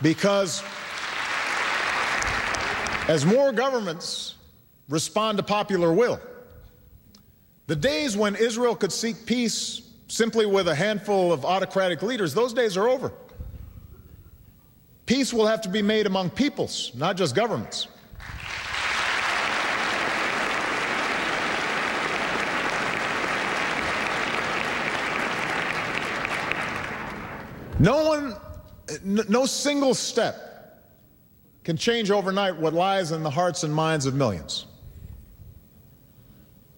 Because as more governments respond to popular will, the days when Israel could seek peace simply with a handful of autocratic leaders, those days are over. Peace will have to be made among peoples, not just governments. No single step can change overnight what lies in the hearts and minds of millions.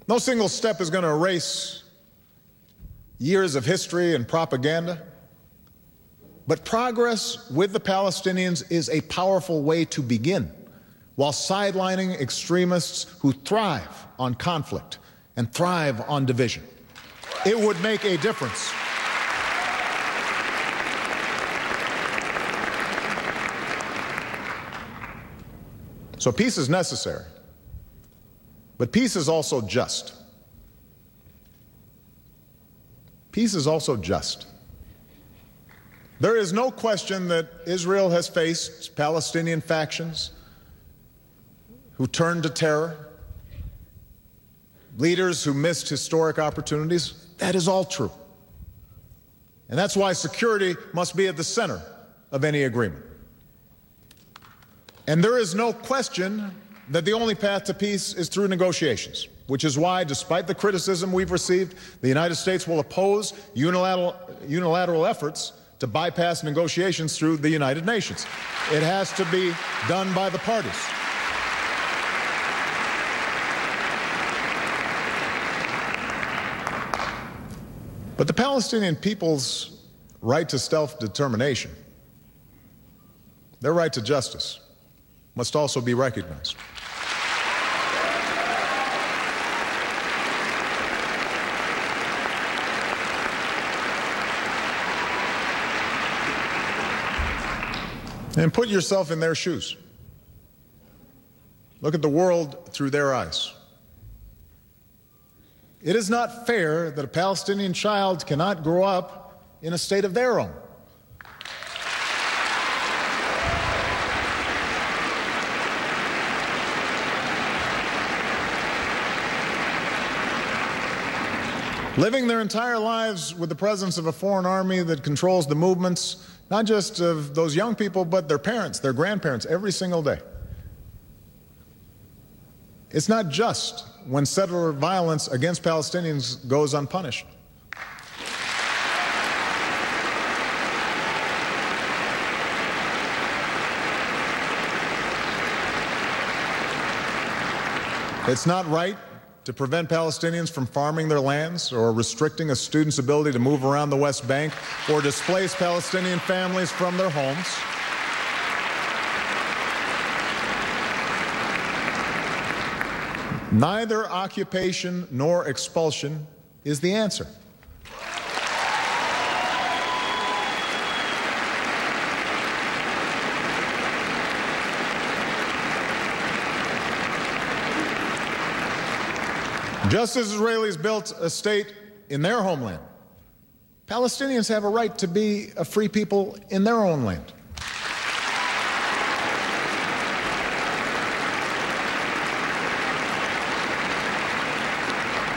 No single step is going to erase years of history and propaganda. But progress with the Palestinians is a powerful way to begin, while sidelining extremists who thrive on conflict and thrive on division. It would make a difference. So peace is necessary, but peace is also just. Peace is also just. There is no question that Israel has faced Palestinian factions who turned to terror, leaders who missed historic opportunities. That is all true. And that's why security must be at the center of any agreement. And there is no question that the only path to peace is through negotiations, which is why, despite the criticism we've received, the United States will oppose unilateral efforts to bypass negotiations through the United Nations. It has to be done by the parties. But the Palestinian people's right to self-determination, their right to justice, must also be recognized. And put yourself in their shoes. Look at the world through their eyes. It is not fair that a Palestinian child cannot grow up in a state of their own. Living their entire lives with the presence of a foreign army that controls the movements, not just of those young people, but their parents, their grandparents, every single day. It's not just when settler violence against Palestinians goes unpunished. It's not right to prevent Palestinians from farming their lands or restricting a student's ability to move around the West Bank or displace Palestinian families from their homes. Neither occupation nor expulsion is the answer. Just as Israelis built a state in their homeland, Palestinians have a right to be a free people in their own land.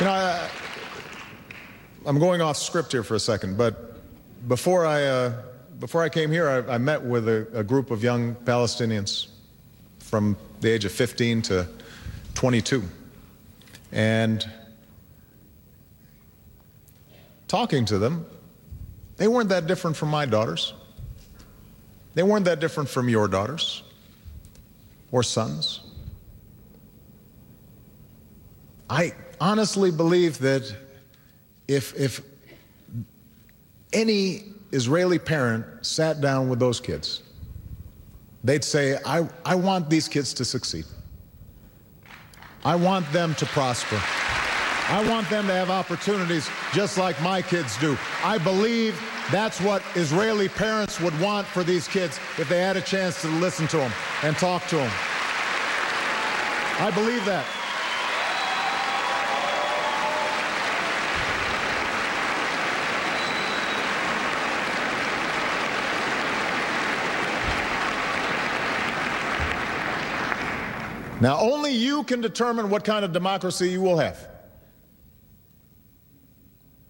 You know, I'm going off script here for a second, but before I came here, I met with a group of young Palestinians from the age of 15 to 22. And talking to them, they weren't that different from my daughters. They weren't that different from your daughters or sons. I honestly believe that if any Israeli parent sat down with those kids, they'd say, I want these kids to succeed. I want them to prosper. I want them to have opportunities just like my kids do. I believe that's what Israeli parents would want for these kids if they had a chance to listen to them and talk to them. I believe that. Now, only you can determine what kind of democracy you will have.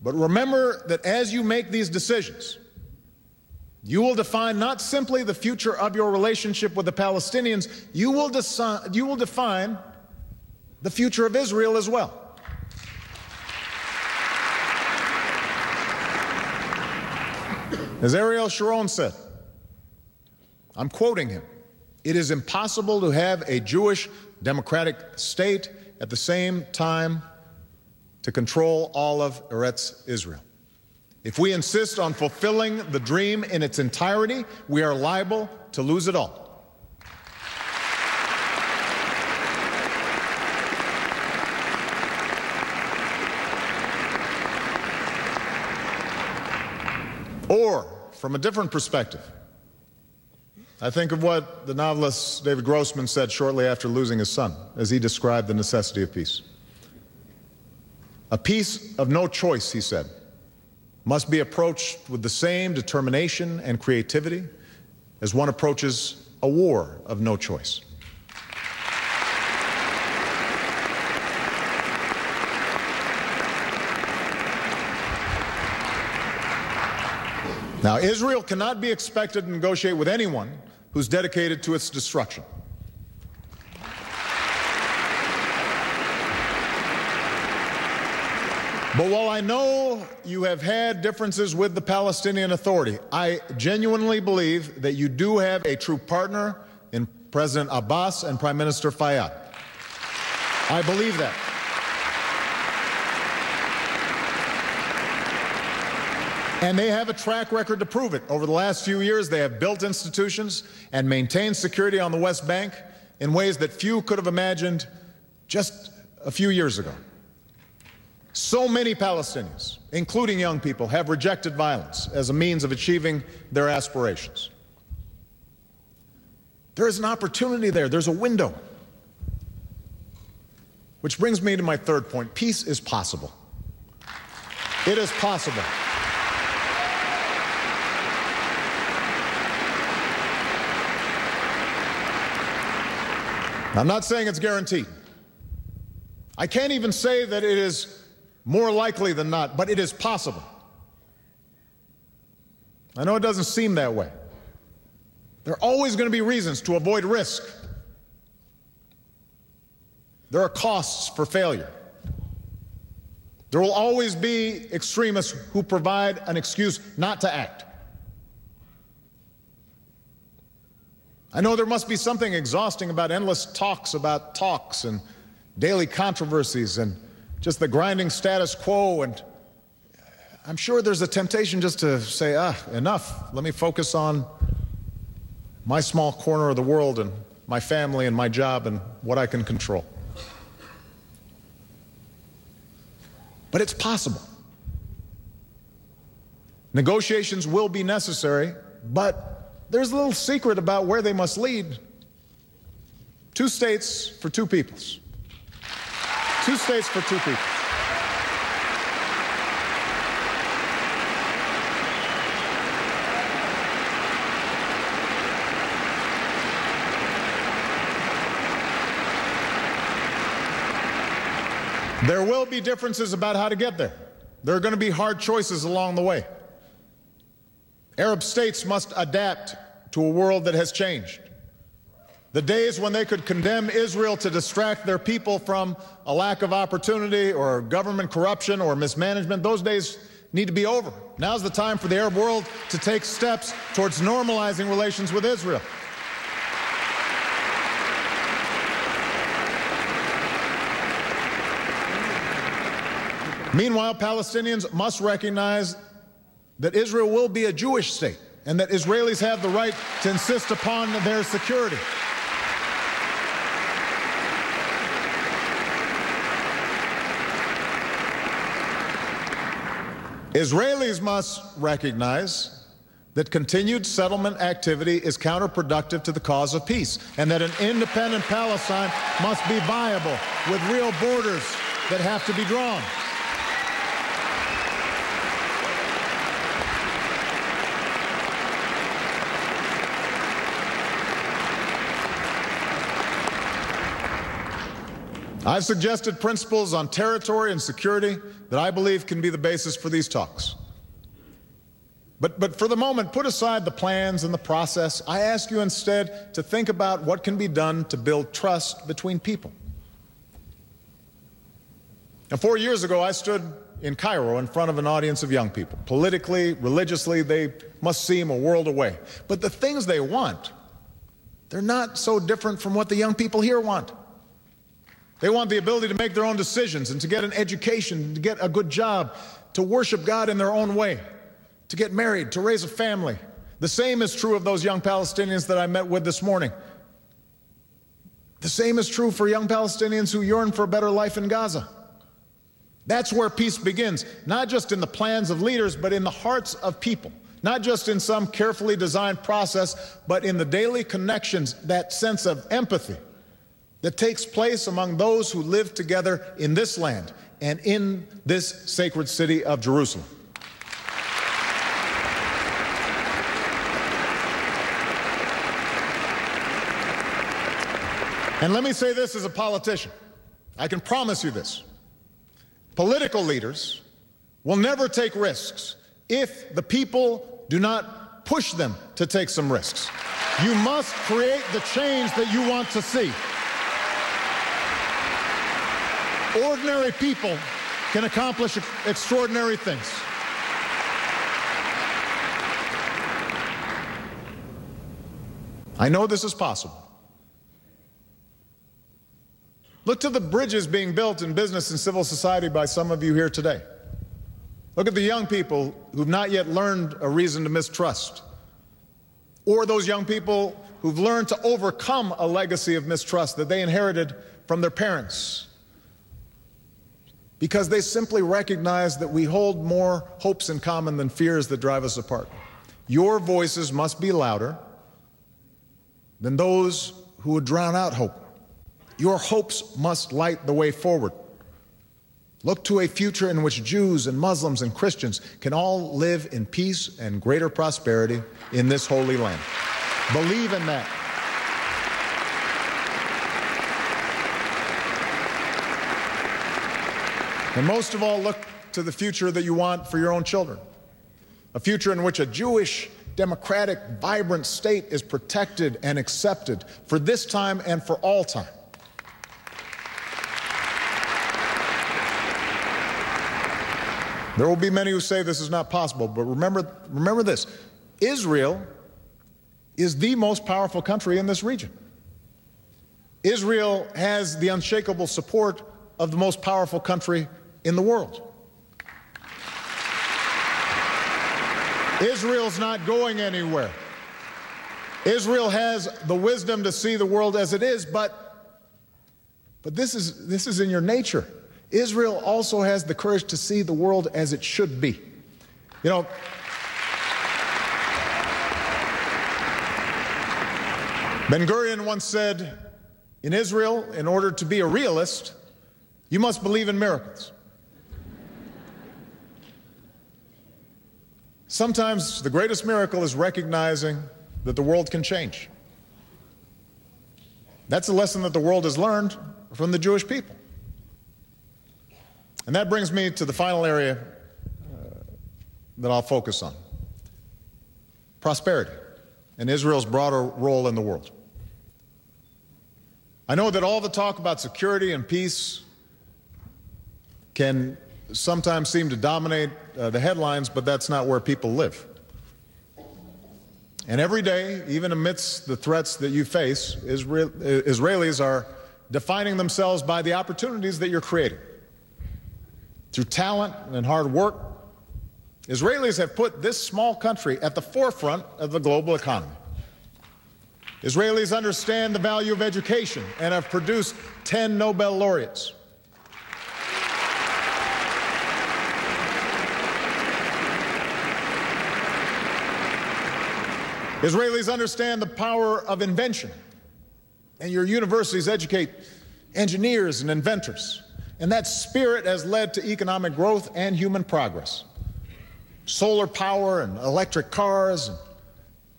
But remember that as you make these decisions, you will define not simply the future of your relationship with the Palestinians, you will define the future of Israel as well. As Ariel Sharon said, I'm quoting him, "It is impossible to have a Jewish democratic state at the same time to control all of Eretz Israel. If we insist on fulfilling the dream in its entirety, we are liable to lose it all." Or, from a different perspective, I think of what the novelist David Grossman said shortly after losing his son, as he described the necessity of peace. "A peace of no choice," he said, "must be approached with the same determination and creativity as one approaches a war of no choice." Now, Israel cannot be expected to negotiate with anyone who's dedicated to its destruction. But while I know you have had differences with the Palestinian Authority, I genuinely believe that you do have a true partner in President Abbas and Prime Minister Fayyad. I believe that. And they have a track record to prove it. Over the last few years, they have built institutions and maintained security on the West Bank in ways that few could have imagined just a few years ago. So many Palestinians, including young people, have rejected violence as a means of achieving their aspirations. There is an opportunity there. There's a window. Which brings me to my third point. Peace is possible. It is possible. I'm not saying it's guaranteed. I can't even say that it is more likely than not, but it is possible. I know it doesn't seem that way. There are always going to be reasons to avoid risk. There are costs for failure. There will always be extremists who provide an excuse not to act. I know there must be something exhausting about endless talks about talks and daily controversies and just the grinding status quo, and I'm sure there's a temptation just to say, enough. Let me focus on my small corner of the world and my family and my job and what I can control. But it's possible. Negotiations will be necessary, but there's a little secret about where they must lead. 2 states for 2 peoples. 2 states for 2 peoples. There will be differences about how to get there. There are going to be hard choices along the way. Arab states must adapt to a world that has changed. The days when they could condemn Israel to distract their people from a lack of opportunity or government corruption or mismanagement, those days need to be over. Now's the time for the Arab world to take steps towards normalizing relations with Israel. Meanwhile, Palestinians must recognize that Israel will be a Jewish state and that Israelis have the right to insist upon their security. Israelis must recognize that continued settlement activity is counterproductive to the cause of peace, and that an independent Palestine must be viable with real borders that have to be drawn. I've suggested principles on territory and security that I believe can be the basis for these talks. But for the moment, put aside the plans and the process. I ask you instead to think about what can be done to build trust between people. Now, 4 years ago, I stood in Cairo in front of an audience of young people. Politically, religiously, they must seem a world away. But the things they want, they're not so different from what the young people here want. They want the ability to make their own decisions and to get an education, to get a good job, to worship God in their own way, to get married, to raise a family. The same is true of those young Palestinians that I met with this morning. The same is true for young Palestinians who yearn for a better life in Gaza. That's where peace begins, not just in the plans of leaders, but in the hearts of people. Not just in some carefully designed process, but in the daily connections, that sense of empathy that takes place among those who live together in this land and in this sacred city of Jerusalem. And let me say this as a politician. I can promise you this. Political leaders will never take risks if the people do not push them to take some risks. You must create the change that you want to see. Ordinary people can accomplish extraordinary things. I know this is possible. Look to the bridges being built in business and civil society by some of you here today. Look at the young people who've not yet learned a reason to mistrust, or those young people who've learned to overcome a legacy of mistrust that they inherited from their parents, because they simply recognize that we hold more hopes in common than fears that drive us apart. Your voices must be louder than those who would drown out hope. Your hopes must light the way forward. Look to a future in which Jews and Muslims and Christians can all live in peace and greater prosperity in this holy land. Believe in that. And most of all, look to the future that you want for your own children. A future in which a Jewish, democratic, vibrant state is protected and accepted for this time and for all time. There will be many who say this is not possible, but remember this. Israel is the most powerful country in this region. Israel has the unshakable support of the most powerful country in the world. Israel's not going anywhere. Israel has the wisdom to see the world as it is, but this is in your nature. Israel also has the courage to see the world as it should be. You know, Ben-Gurion once said, in Israel, in order to be a realist, you must believe in miracles. Sometimes the greatest miracle is recognizing that the world can change. That's a lesson that the world has learned from the Jewish people. And that brings me to the final area that I'll focus on: prosperity and Israel's broader role in the world. I know that all the talk about security and peace can sometimes seem to dominate the headlines, but that's not where people live. And every day, even amidst the threats that you face, Israelis are defining themselves by the opportunities that you're creating. Through talent and hard work, Israelis have put this small country at the forefront of the global economy. Israelis understand the value of education and have produced 10 Nobel laureates. Israelis understand the power of invention, and your universities educate engineers and inventors. And that spirit has led to economic growth and human progress. Solar power and electric cars, and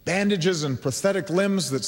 bandages and prosthetic limbs that